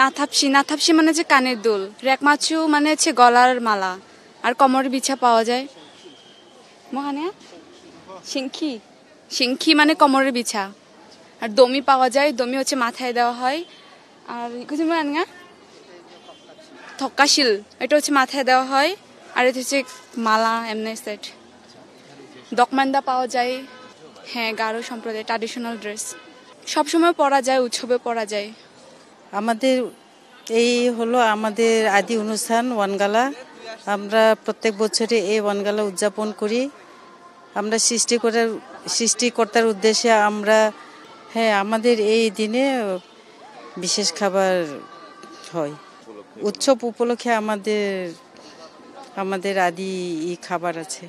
নাথাপসি মানে যে কানের দুল, রেকমাচু মানে হচ্ছে গলার মালা, আর কোমরের বিছা পাওয়া যায় মহানিয়া। সিংখি মানে কোমরের বিছা, আর দমি পাওয়া যায়, দমি হচ্ছে মাথায় দেওয়া হয়। আর কিছু মানে থক্কাশিল, এটা হচ্ছে মাথায় দেওয়া হয়। আর এটা হচ্ছে মালা এমনি সেট। দকমান্দা পাওয়া যায়, হ্যাঁ গারো সম্প্রদায় ট্র্যাডিশনাল ড্রেস সবসময় পরা যায়, উৎসবে পরা যায়। আমাদের এই হলো আমাদের আদি অনুষ্ঠান ওয়ানগালা। আমরা প্রত্যেক বছরে এই ওয়ানগালা উদযাপন করি। আমরা সৃষ্টিকর্তার উদ্দেশ্যে আমরা, হ্যাঁ আমাদের এই দিনে বিশেষ খাবার হয়। উৎসব উপলক্ষে আমাদের আদি খাবার আছে।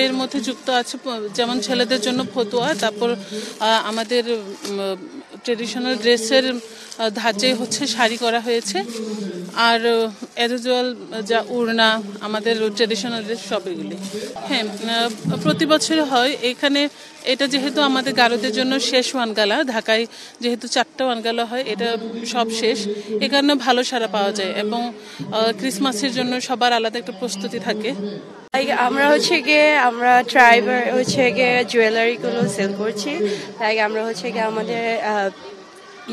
এর মধ্যে যুক্ত আছে যেমন ছেলেদের জন্য ফতুয়া, তারপর আমাদের ট্রেডিশনাল ড্রেসের ধাঁচে হচ্ছে শাড়ি করা হয়েছে, আর অ্যাজ ইউজুয়াল যা উড়না আমাদের ট্রেডিশনাল ড্রেস সব এগুলি। হ্যাঁ প্রতি বছর হয় এখানে। এটা যেহেতু আমাদের গারোদের জন্য শেষ ওয়ানগালা, ঢাকায় যেহেতু 4টা ওয়ানগালা হয়, এটা সব শেষ, এ কারণে ভালো সাড়া পাওয়া যায় এবং ক্রিসমাসের জন্য সবার আলাদা একটা প্রস্তুতি থাকে। আমরা হচ্ছে গিয়ে আমরা ট্রাইবার হচ্ছে গিয়ে জুয়েলারিগুলো সেল করছি। লাইক আমরা হচ্ছে গিয়ে আমাদের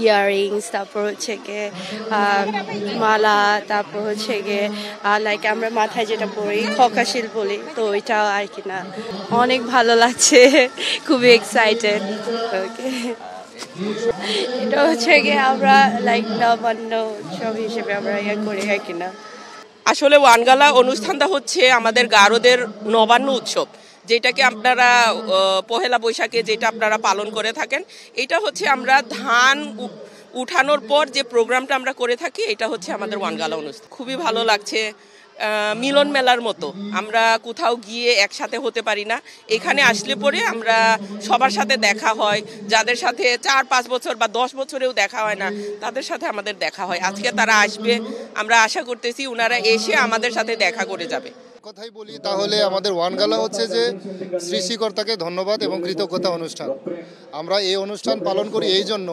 ইয়াররিংস, তারপর হচ্ছে গিয়ে মালা, তারপর হচ্ছে গিয়ে লাইক আমরা মাথায় যেটা পরি খকাশিল বলি, তো ওইটা আর কি না। অনেক ভালো লাগছে, খুবই এক্সাইটেড। ওকে, এটা হচ্ছে গিয়ে আমরা লাইক নবান্ন উৎসব হিসেবে আমরা ইয়ে করি আর কি না। আসলে ওয়ানগালা অনুষ্ঠানটা হচ্ছে আমাদের গারোদের নবান্ন উৎসব, যেটাকে আপনারা পহেলা বৈশাখে যেটা আপনারা পালন করে থাকেন। এটা হচ্ছে আমরা ধান উঠানোর পর যে প্রোগ্রামটা আমরা করে থাকি, এটা হচ্ছে আমাদের ওয়ানগালা অনুষ্ঠান। খুবই ভালো লাগছে, মিলন মেলার মতো। আমরা কোথাও গিয়ে একসাথে হতে পারি না, এখানে আসলে পরে আমরা সবার সাথে দেখা হয়। যাদের সাথে 4-5 বছর বা 10 বছরেও দেখা হয় না, তাদের সাথে আমাদের দেখা হয়। আজকে তারা আসবে, আমরা আশা করতেছি ওনারা এসে আমাদের সাথে দেখা করে যাবে। কথাই বলি তাহলে আমাদের ওয়ানগালা হচ্ছে যে সৃষ্টিকর্তাকে ধন্যবাদ এবং কৃতজ্ঞতা অনুষ্ঠান। আমরা এই অনুষ্ঠান পালন করি এই জন্য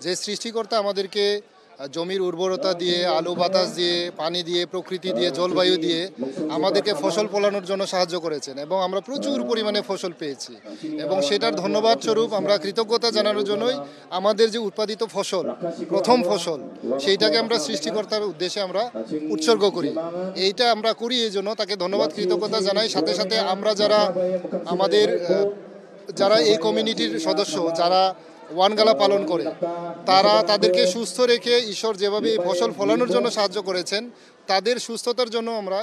যে সৃষ্টিকর্তা আমাদেরকে জমির উর্বরতা দিয়ে, আলো বাতাস দিয়ে, পানি দিয়ে, প্রকৃতি দিয়ে, জলবায়ু দিয়ে আমাদেরকে ফসল ফলানোর জন্য সাহায্য করেছেন এবং আমরা প্রচুর পরিমাণে ফসল পেয়েছি। এবং সেটার ধন্যবাদ স্বরূপ আমরা কৃতজ্ঞতা জানানোর জন্যই আমাদের যে উৎপাদিত ফসল, প্রথম ফসল, সেইটাকে আমরা সৃষ্টিকর্তার উদ্দেশ্যে আমরা উৎসর্গ করি। এইটা আমরা করি এই জন্য তাকে ধন্যবাদ কৃতজ্ঞতা জানাই। সাথে সাথে আমরা যারা এই কমিউনিটির সদস্য, যারা ওয়ানগালা পালন করে, তাদেরকে সুস্থ রেখে ঈশ্বর যেভাবে এই ফসল ফলানোর জন্য সাহায্য করেছেন, তাদের সুস্থতার জন্য আমরা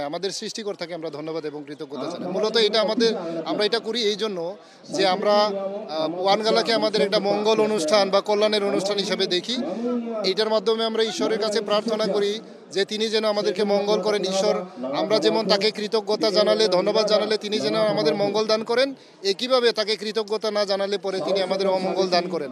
আমাদের সৃষ্টিকর্তাকে আমরা ধন্যবাদ এবং কৃতজ্ঞতা জানাই। মূলত আমরা এটা করি এই জন্য যে আমরা ওয়ানগালাকে আমাদের একটা মঙ্গল অনুষ্ঠান বা কল্যাণের অনুষ্ঠান হিসেবে দেখি। এইটার মাধ্যমে আমরা ঈশ্বরের কাছে প্রার্থনা করি যে তিনি যেন আমাদেরকে মঙ্গল করেন। ঈশ্বর আমরা যেমন তাকে কৃতজ্ঞতা জানালে, ধন্যবাদ জানালে তিনি যেন আমাদের মঙ্গল দান করেন, একইভাবে তাকে কৃতজ্ঞতা না জানালে পরে তিনি আমাদের অমঙ্গল দান করেন।